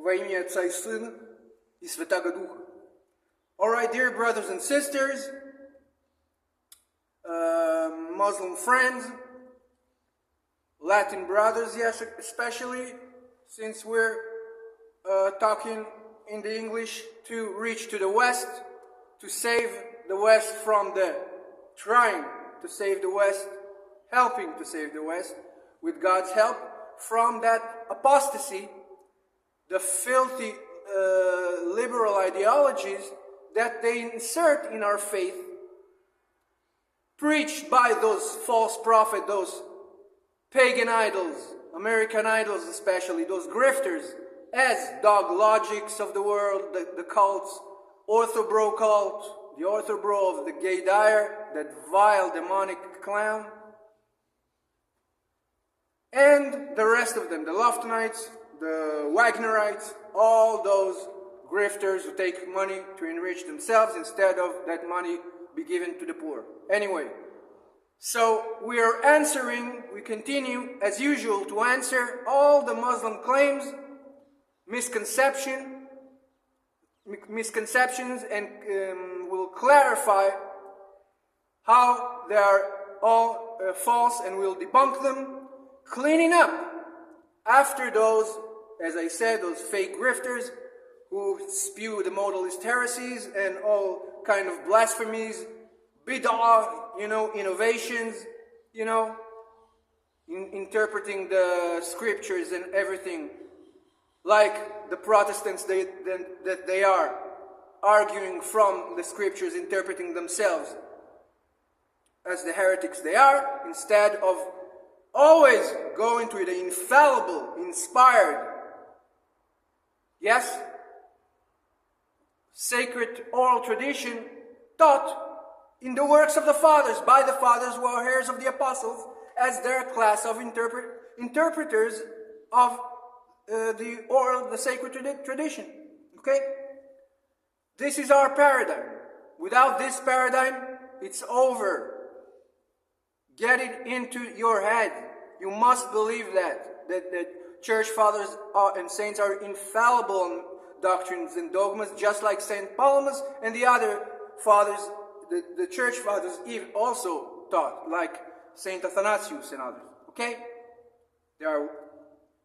Во имя Отца и Сына и Святаго Духа. Alright, dear brothers and sisters, Muslim friends, Latin brothers, yes, especially, since we're talking in the English, to reach to the West, to save the West from the trying to save the West, helping to save the West, with God's help, from that apostasy, the filthy liberal ideologies that they insert in our faith, preached by those false prophets, those pagan idols, American idols especially, those grifters, as dog logics of the world, the cults, orthobro cult, the orthobro of the gay Dyer, that vile demonic clown, and the rest of them, the Loftonites, the Wagnerites, all those grifters who take money to enrich themselves instead of that money be given to the poor. Anyway, so we continue as usual to answer all the Muslim claims, misconceptions, and we'll clarify how they are all false, and we'll debunk them, cleaning up after those, as I said, those fake grifters who spew the modalist heresies and all kind of blasphemies, bid'ah, innovations, interpreting the scriptures and everything, like the Protestants that they are, arguing from the scriptures, interpreting themselves as the heretics they are, instead of always going to the infallible, inspired, yes, sacred oral tradition taught in the works of the fathers, by the fathers who are heirs of the apostles, as their class of interpreters of the sacred tradition. Okay? This is our paradigm. Without this paradigm, it's over. Get it into your head. You must believe that church fathers and saints are infallible on doctrines and dogmas, just like Saint Palamas and the other fathers, the church fathers also taught, like Saint Athanasius and others. Okay? They are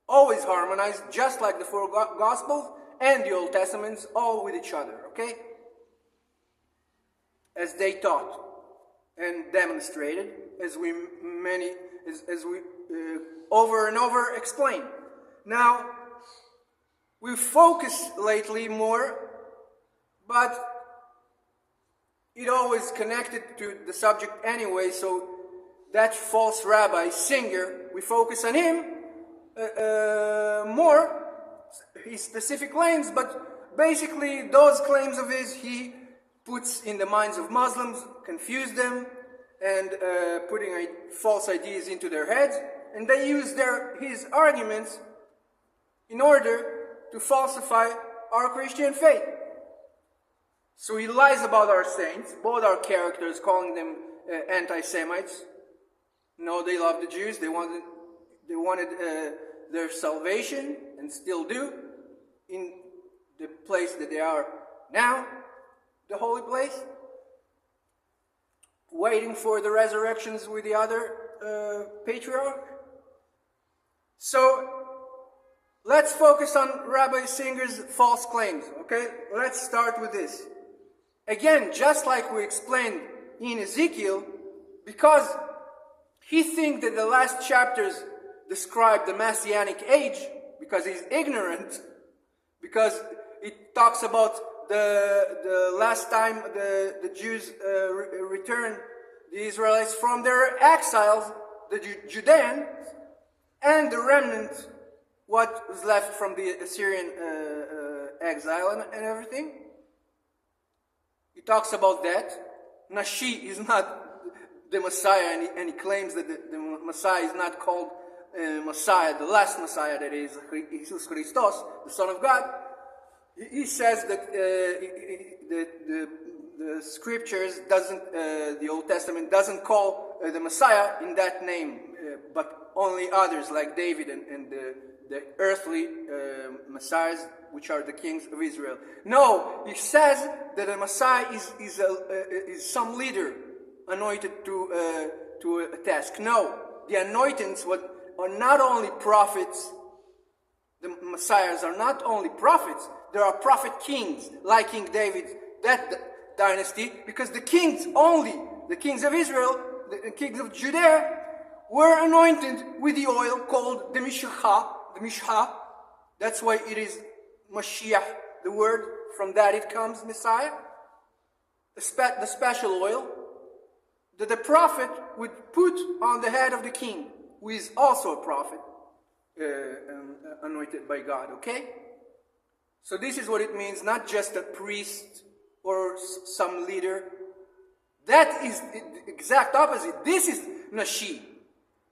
always harmonized, just like the four Gospels and the Old Testaments, all with each other. Okay? As they taught and demonstrated, as we over and over explain. Now, we focus lately more, but it always connected to the subject anyway, so that false rabbi, Singer, we focus on him more, his specific claims, but basically those claims of his, he puts in the minds of Muslims, confuse them, and putting false ideas into their heads, and they use his arguments in order to falsify our Christian faith. So he lies about our saints, both our characters, calling them anti-Semites. No, they love the Jews. They wanted their salvation, and still do, in the place that they are now, the holy place, waiting for the resurrections with the other patriarch. So let's focus on Rabbi Singer's false claims, okay? Let's start with this. Again, just like we explained in Ezekiel, because he thinks that the last chapters describe the Messianic age, because he's ignorant, because it talks about the last time the Jews returned the Israelites from their exiles, the Judeans, and the remnant, what was left from the Assyrian exile and everything. He talks about that. Nashi is not the Messiah, and he claims that the Messiah is not called Messiah, the last Messiah, that is Jesus Christos, the Son of God. He says that the scriptures the Old Testament doesn't call the Messiah in that name, but only others like David and the earthly messiahs, which are the kings of Israel. No, he says that a messiah is some leader anointed to a task. No, the anointings are not only prophets. The messiahs are not only prophets. There are prophet kings like King David, that dynasty, because the kings of Israel, the kings of Judea, were anointed with the oil called the Mishah. That's why it is Mashiach, the word, from that it comes, Messiah. The special oil that the prophet would put on the head of the king, who is also a prophet, anointed by God, okay? So this is what it means, not just a priest or some leader. That is the exact opposite. This is Nashi,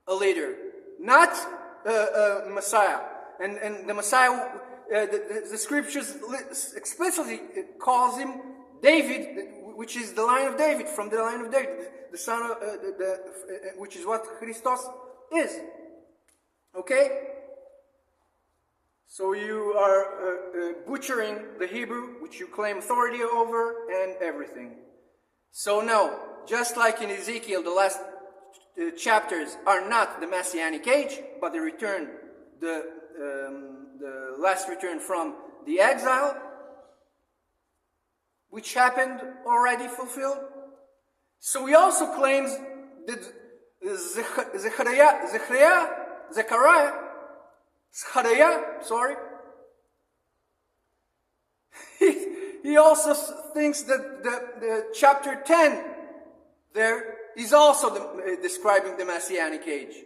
a leader, not a Messiah. And the Messiah, the scriptures explicitly calls him David, which is the line of David, from the line of David, the son of, which is what Christos is. Okay? So you are butchering the Hebrew, which you claim authority over, and everything. So no, just like in Ezekiel, the last chapters are not the Messianic age, but the return, the last return from the exile, which happened already fulfilled. So he also claims that he also thinks that the chapter 10 there is also describing the Messianic age.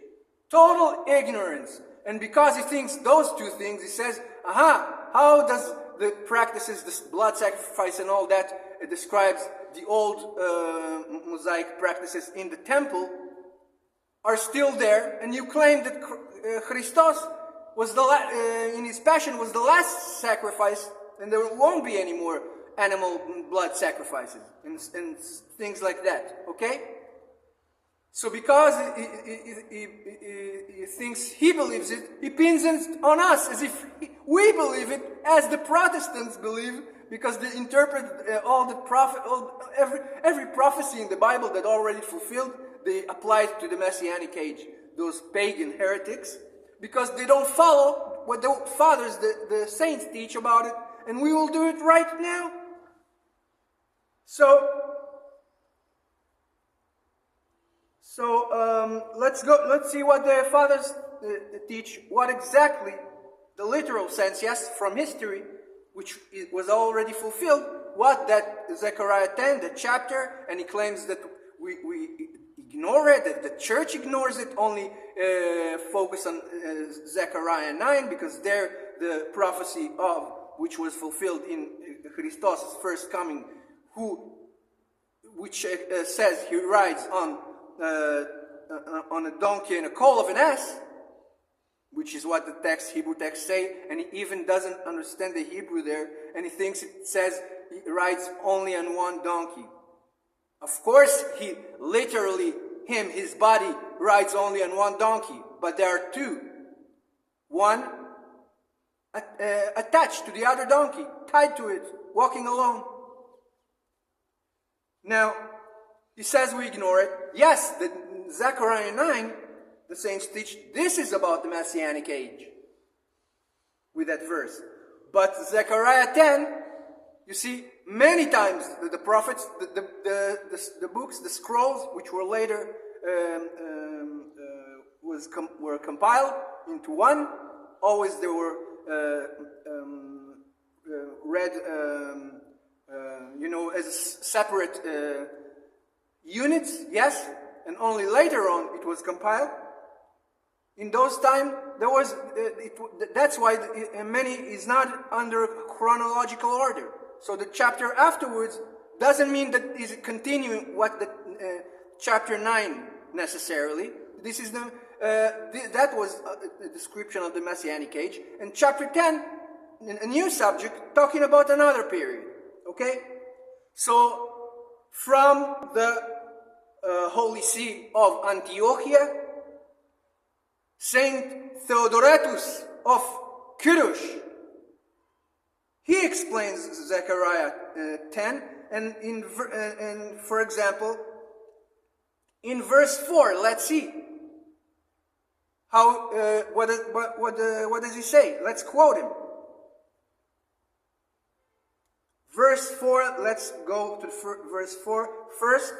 Total ignorance. And because he thinks those two things, he says, how does the practices, the blood sacrifice and all that, it describes the old Mosaic practices in the temple, are still there, and you claim that Christos was in his passion was the last sacrifice, and there won't be any more animal blood sacrifices and things like that. Okay? So because he thinks he believes it, he pins it on us as if we believe it, as the Protestants believe, because they interpret every prophecy in the Bible that already fulfilled, they apply it to the Messianic age. Those pagan heretics, because they don't follow what the fathers, the saints teach about it, and we will do it right now. So let's see what the fathers teach, what exactly the literal sense, yes, from history, which was already fulfilled, what that Zechariah 10, the chapter, and he claims that we ignore it, that the church ignores it, only focus on Zechariah 9, because there the prophecy of which was fulfilled in Christos' first coming, which says he rides on a donkey and a colt of an ass, which is what the Hebrew text say, and he even doesn't understand the Hebrew there, and he thinks it says he rides only on one donkey. Of course, his body rides only on one donkey, but there are two. One attached to the other donkey, tied to it, walking alone. Now, he says we ignore it. Yes, the Zechariah 9, the saints teach this is about the Messianic age with that verse. But Zechariah 10, you see, many times the prophets, the books, the scrolls, which were later were compiled into one. Always they were read, as separate units, yes, and only later on it was compiled. In those times, there was. That's why many is not under chronological order. So the chapter afterwards doesn't mean that is continuing what the chapter 9 necessarily. This is that was a description of the Messianic age, and chapter 10, a new subject talking about another period. Okay, so from the Holy See of Antiochia Saint Theodoretus of Kirush, he explains Zechariah 10, and for example, in verse 4, let's see how what does he say? Let's quote him. Verse 4. Let's go to verse 4 first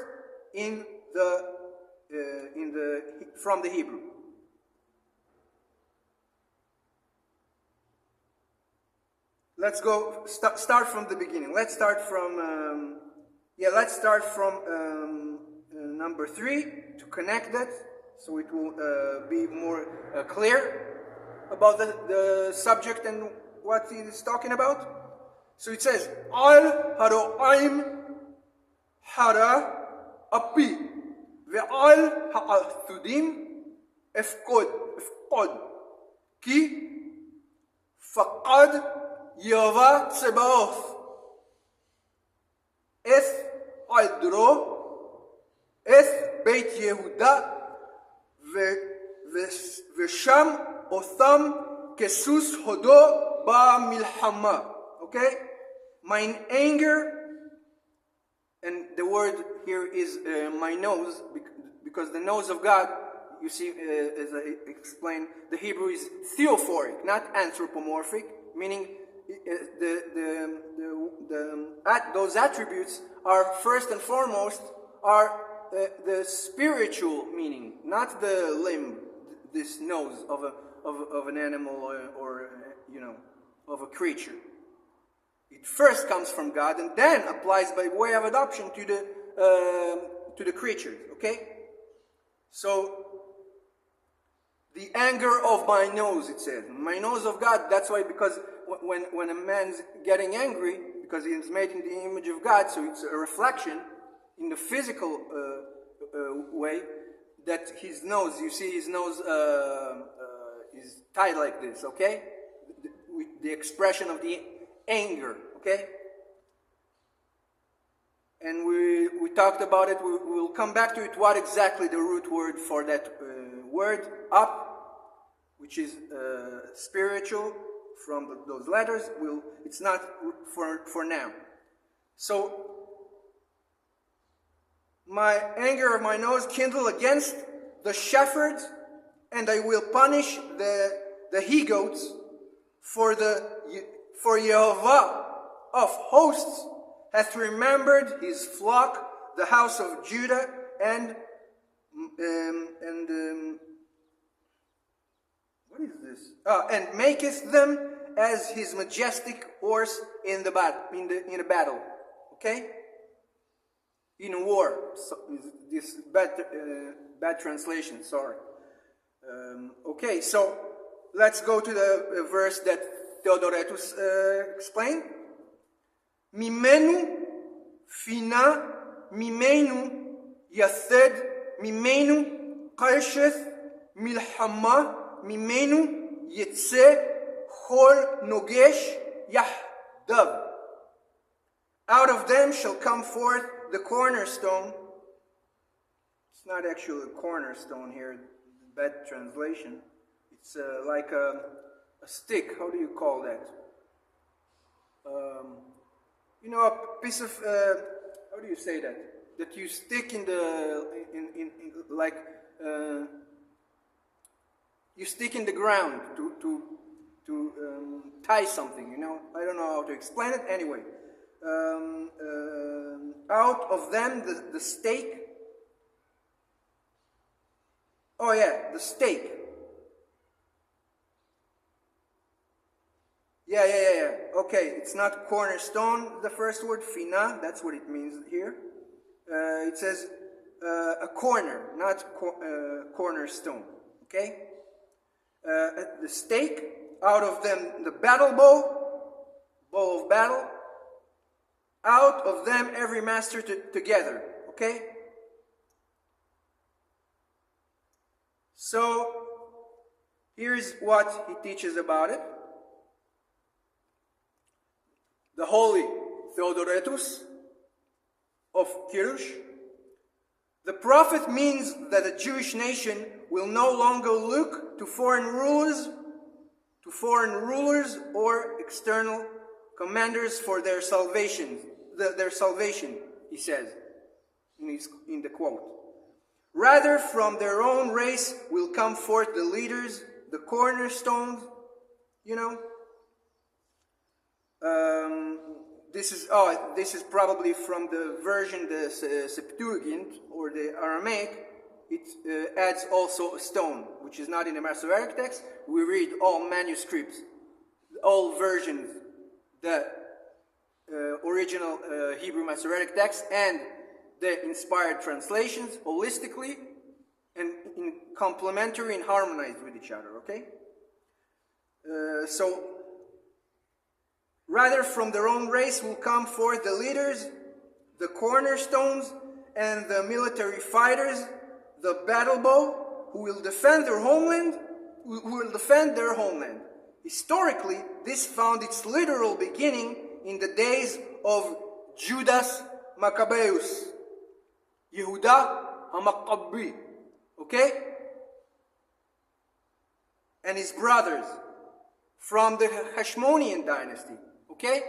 from the Hebrew. Let's go start from the beginning. Let's start from number 3 to connect that, so it will be more clear about the subject and what he is talking about. So it says, Al haro'aim hara api ve'al ha'athudim efkod ki faqad yava tsebaoth eth adro eth beit Yehuda ve'sham otham kesus hodo ba milhama. Okay? Mine anger, and the word here is my nose, because the nose of God, you see, as I explained, the Hebrew is theophoric, not anthropomorphic, meaning those attributes are first and foremost are the spiritual meaning, not the limb, this nose of an animal or of a creature. It first comes from God and then applies by way of adoption to the creatures. Okay? So the anger of my nose, it says. My nose of God, that's why, because when a man's getting angry, because he is made in the image of God, so it's a reflection in the physical way, that his nose, you see his nose is tied like this, okay? With the expression of the anger, okay? And we talked about it. We'll come back to it. What exactly the root word for that word, up, which is spiritual, from those letters. It's not for now. So, my anger of my nose kindle against the shepherds, and I will punish the he-goats, for Yehovah of hosts hath remembered his flock, the house of Judah, and what is this? And maketh them as his majestic horse in a battle. Okay? In a war. So, this bad translation. Sorry. Okay, so let's go to the verse that Theodoretus explained. Mimenu fina, mimenu yathed, mimenu qasheth, milhama, mimenu yitse, chol nogesh yahdav. Out of them shall come forth the cornerstone. It's not actually a cornerstone here, bad translation. It's like a stick. How do you call that? A piece of how do you say that? That you stick in you stick in the ground to tie something. I don't know how to explain it. Anyway, out of them the stake. Oh yeah, the stake. Yeah. Okay, it's not cornerstone, the first word, fina, that's what it means here. It says a corner, not cornerstone. Okay? The stake, out of them the battle bow of battle, out of them every master together. Okay? So, here's what he teaches about it. The holy Theodoretus of Kirush The prophet means that the Jewish nation will no longer look to foreign rulers or external commanders for their salvation. Their salvation, he says in the quote. Rather, from their own race will come forth the leaders, the cornerstones. This is probably from the version, the Septuagint or the Aramaic. It adds also a stone, which is not in the Masoretic text. We read all manuscripts, all versions, the original Hebrew Masoretic text and the inspired translations holistically and in complementary and harmonized with each other, okay? So, rather from their own race will come forth the leaders, the cornerstones, and the military fighters, the battle bow, who will defend their homeland, Historically, this found its literal beginning in the days of Judas Maccabeus, Yehuda HaMaccabee, okay? And his brothers from the Hashmonean dynasty, okay?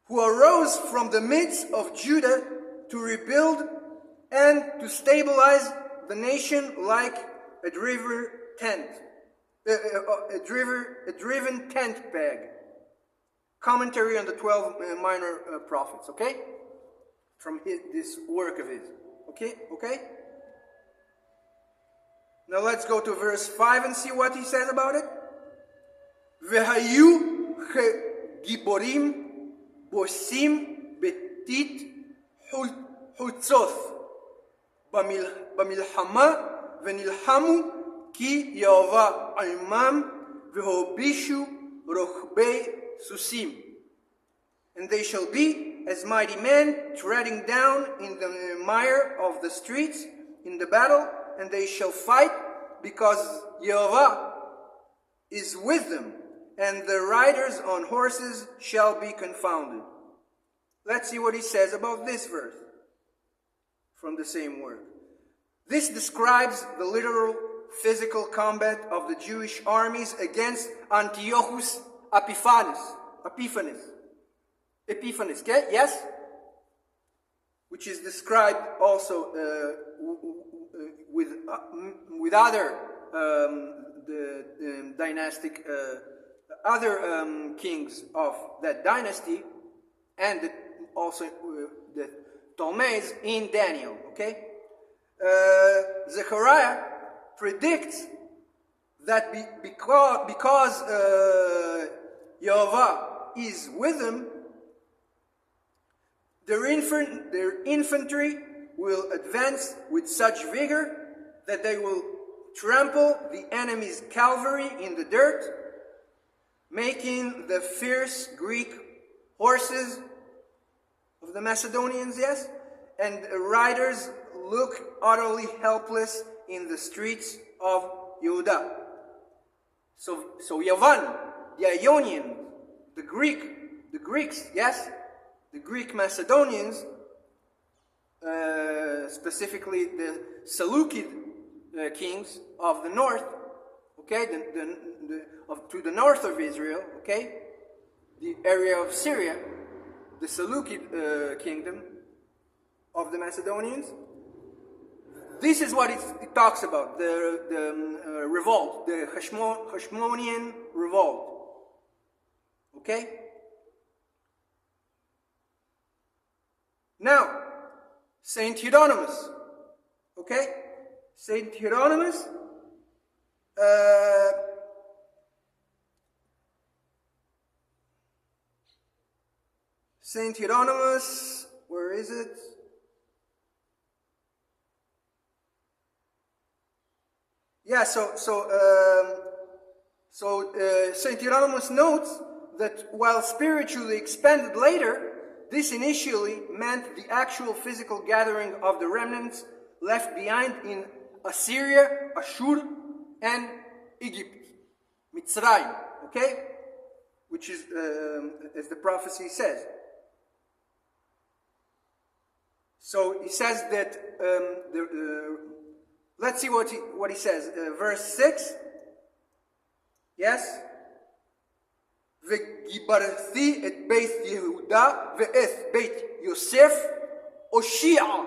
Who arose from the midst of Judah to rebuild and to stabilize the nation like a driven tent peg. Commentary on the 12 minor prophets, okay? From this work of his, okay? Now let's go to verse 5 and see what he says about it. V'hayu giborim bosim betit hutzoth במלחמה ונלחמו כי יהוה עמם והובישו רוכבי סוסים. And they shall be as mighty men treading down in the mire of the streets in the battle, and they shall fight because Yehovah is with them, and the riders on horses shall be confounded. Let's see what he says about this verse from the same word. This describes the literal physical combat of the Jewish armies against Antiochus Epiphanes, okay? Yes? Which is described also with other dynastic other kings of that dynasty, and also the Ptolemies in Daniel, okay? Zechariah predicts that because Yehovah is with them, their infantry will advance with such vigor that they will trample the enemy's cavalry in the dirt, making the fierce Greek horses of the Macedonians, yes, and riders look utterly helpless in the streets of Yehuda. So Yavan, the Ionian, the Greeks, yes, the Greek Macedonians, specifically the Seleucid kings of the north, okay, to the north of Israel, okay, the area of Syria, the Seleucid kingdom of the Macedonians. This is what it talks about, the revolt, the Hashmonean revolt, okay? Now, Saint Hieronymus, okay? Saint Hieronymus where is it? Yeah, so Saint Hieronymus notes that while spiritually expanded later, this initially meant the actual physical gathering of the remnants left behind in Assyria, Ashur, and Egypt, Mitzrayim, okay? Which is, as the prophecy says. So he says that, let's see what he says. Verse 6. Yes? וגיברתי את בית יהודה ואת בית יוסף הושיעה.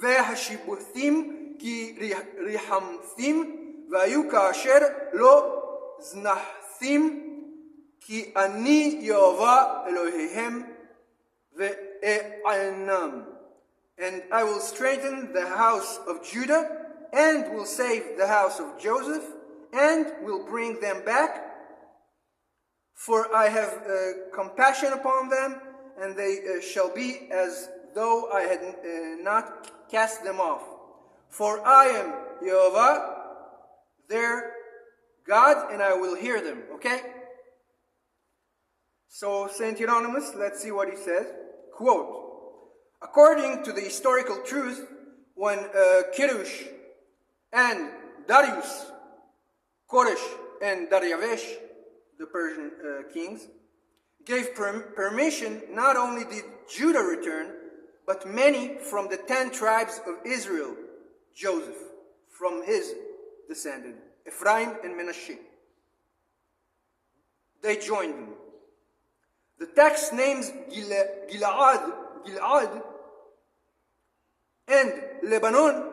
והשיבותים כי ריחמתים והיו כאשר לא זנחתים כי אני יהוה אלוהיהם ואענם. And I will strengthen the house of Judah and will save the house of Joseph and will bring them back. For I have compassion upon them, and they shall be as though I had not cast them off. For I am Yehovah, their God, and I will hear them. Okay? So, St. Hieronymus, let's see what he says. Quote, according to the historical truth, when Kirush and Darius, Koresh and Daryavesh, the Persian kings, gave permission, not only did Judah return, but many from the 10 tribes of Israel, Joseph, from his descendant, Ephraim and Menashe. They joined them. The text names Gil'ad and Lebanon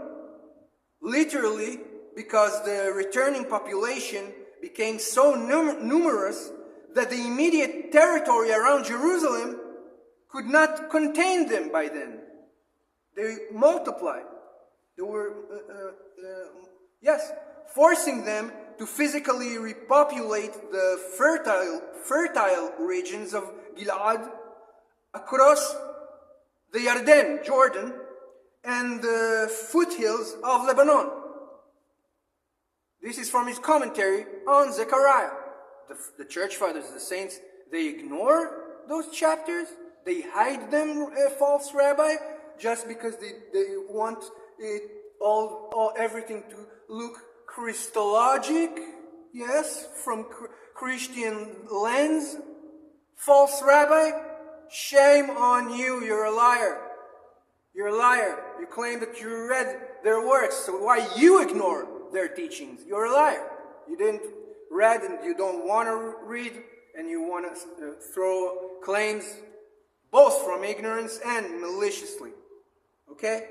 literally because the returning population became so numerous that the immediate territory around Jerusalem could not contain them by then. They multiplied. They were, forcing them to physically repopulate the fertile regions of Gil'ad across the Jordan, and the foothills of Lebanon. This is from his commentary on Zechariah. The church fathers, the saints, they ignore those chapters. They hide them, false rabbi, just because they want it everything to look Christologic, yes, from Christian lens. False rabbi, shame on you, you're a liar. You're a liar. You claim that you read their works, so why you ignore their teachings? You're a liar. You didn't read and you don't want to read, and you want to throw claims both from ignorance and maliciously. Okay?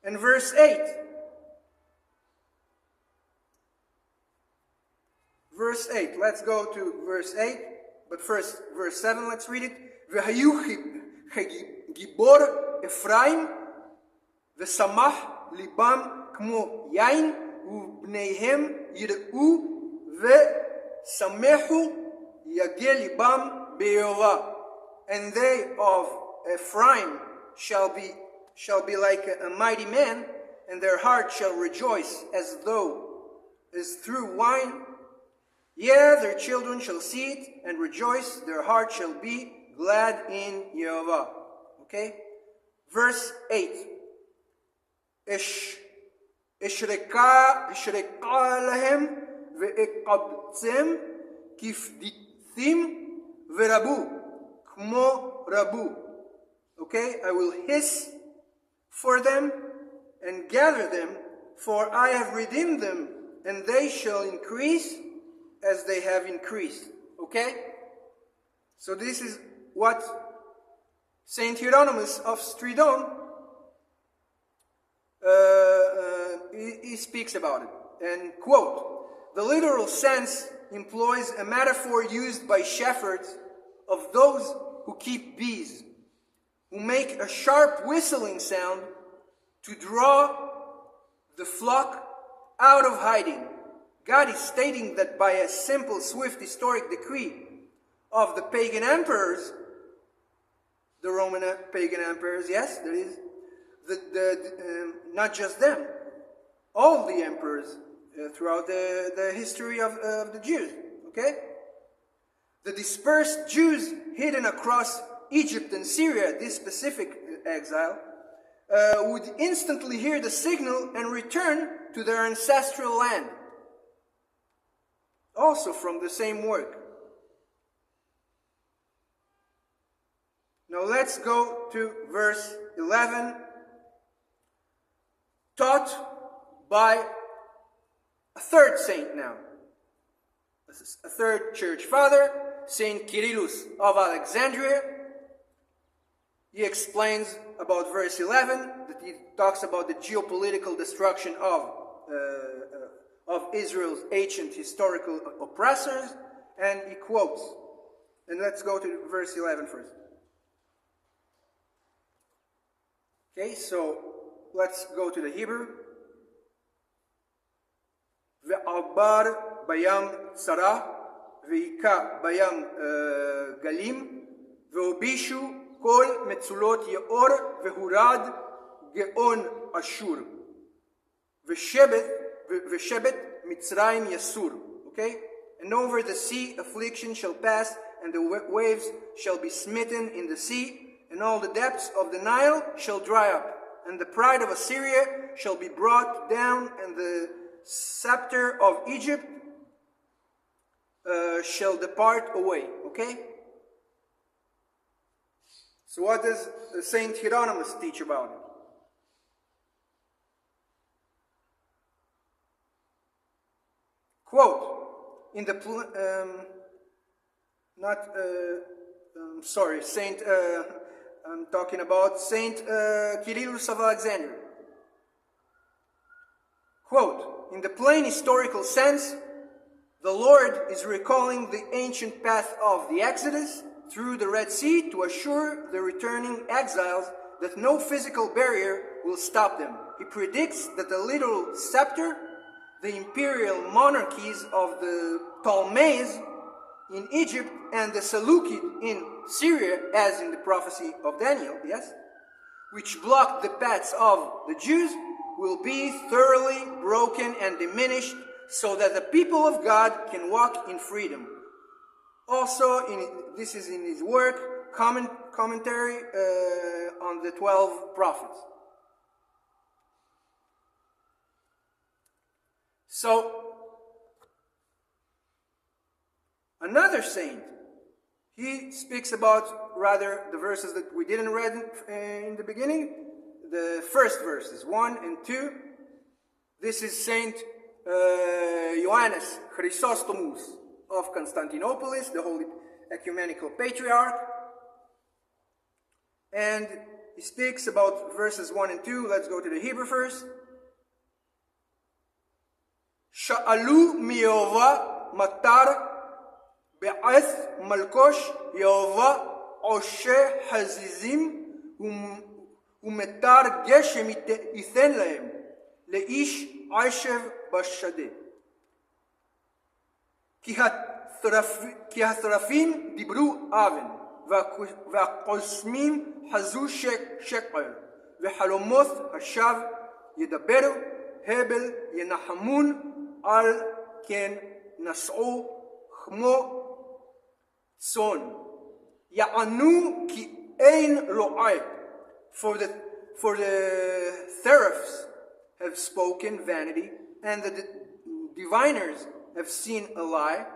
And verse 8. Verse 8. Let's go to verse 8. But first, verse 7, let's read it. גיבור אפרים ושמח ליבם כמו יין ובניהם יראו ושמחו יגע ליבם ביהובה. And they of Ephraim shall be like a mighty man, and their heart shall rejoice as through wine. Yeah, their children shall see it and rejoice, their heart shall be glad in Yehovah. Okay? Verse 8. אשרקה להם ואקבצם כפדיתים ורבו כמו רבו. Okay? I will hiss for them and gather them, for I have redeemed them, and they shall increase as they have increased. Okay? So this is what Saint Hieronymus of Stridon he speaks about it. And quote, the literal sense employs a metaphor used by shepherds of those who keep bees, who make a sharp whistling sound to draw the flock out of hiding. God is stating that by a simple, swift, historic decree of the pagan emperors, the Roman pagan emperors, yes, there is, not just them, all the emperors throughout the history of the Jews, okay? The dispersed Jews hidden across Egypt and Syria, this specific exile, would instantly hear the signal and return to their ancestral land. Also from the same work. Now let's go to verse 11. Taught by a third saint now. This is a third church father, Saint Kyrillus of Alexandria. He explains about verse 11, that he talks about the geopolitical destruction of Israel's ancient historical oppressors, and he quotes. And let's go to verse 11 first. Okay, so let's go to the Hebrew. Ve'abar bayam Sarah, ve'ika bayam Galim, ve'obishu kol metzulot yeor, ve'hurad geon Ashur, ve'shebet Mitzrayim Yasur. Okay? And over the sea affliction shall pass, and the waves shall be smitten in the sea, and all the depths of the Nile shall dry up, and the pride of Assyria shall be brought down, and the scepter of Egypt shall depart away. Okay? So what does Saint Hieronymus teach about it? Quote, in the I'm talking about Saint Kyrillus of Alexandria. Quote, in the plain historical sense, the Lord is recalling the ancient path of the Exodus through the Red Sea to assure the returning exiles that no physical barrier will stop them. He predicts that the literal scepter, the imperial monarchies of the Ptolemies in Egypt and the Seleucid in Syria, as in the prophecy of Daniel, yes, which blocked the paths of the Jews, will be thoroughly broken and diminished, so that the people of God can walk in freedom. Also, this is in his work, commentary on the 12 prophets. So, another saint, he speaks about rather the verses that we didn't read in the beginning, the first verses, 1 and 2. This is Saint Ioannis Chrysostomus of Constantinople, the Holy Ecumenical Patriarch. And he speaks about verses 1 and 2. Let's go to the Hebrew first. Sha'alu mi'ova matar be'ath malkosh Yehovah oshe hazizim umetar geshem iten lahem leish aishev bashadeh. Ki hathrafim dibru aven והקוסמים חזו שקר וחלומות השווא ידברו הבל ינחמון על כן נשאו כמו צאן יענו כי אין רועה. For the seraphs have spoken vanity, and the diviners have seen a lie,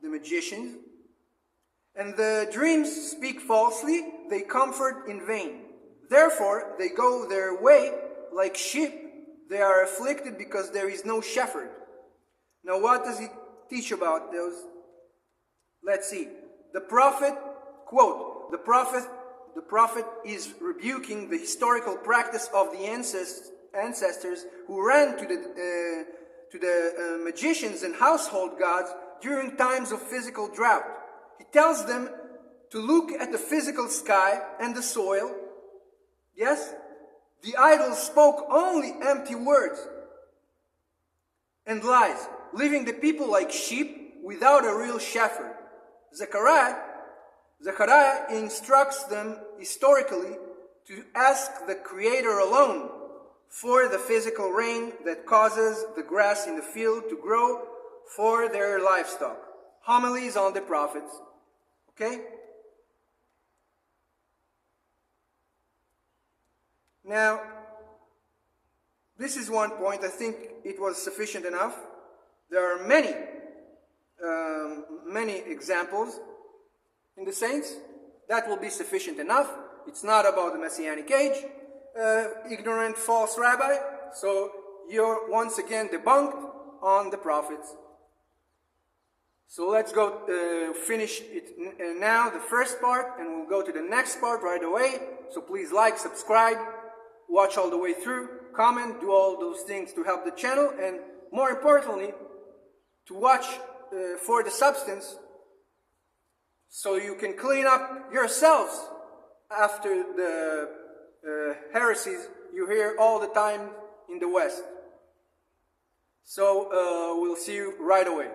the magicians. And the dreams speak falsely, they comfort in vain. Therefore, they go their way like sheep. They are afflicted because there is no shepherd. Now, what does he teach about those? Let's see. The prophet, quote, the prophet is rebuking the historical practice of the ancestors who ran to the magicians and household gods during times of physical drought. He tells them to look at the physical sky and the soil. Yes? The idols spoke only empty words and lies, leaving the people like sheep without a real shepherd. Zechariah instructs them historically to ask the Creator alone for the physical rain that causes the grass in the field to grow for their livestock. Homilies on the prophets. Okay? Now, this is one point. I think it was sufficient enough. There are many examples in the saints. That will be sufficient enough. It's not about the Messianic age, ignorant false rabbi. So you're once again debunked on the prophets. So let's go finish it now, the first part, and we'll go to the next part right away. So please like, subscribe, watch all the way through, comment, do all those things to help the channel, and more importantly, to watch for the substance, so you can clean up yourselves after the heresies you hear all the time in the West. So we'll see you right away.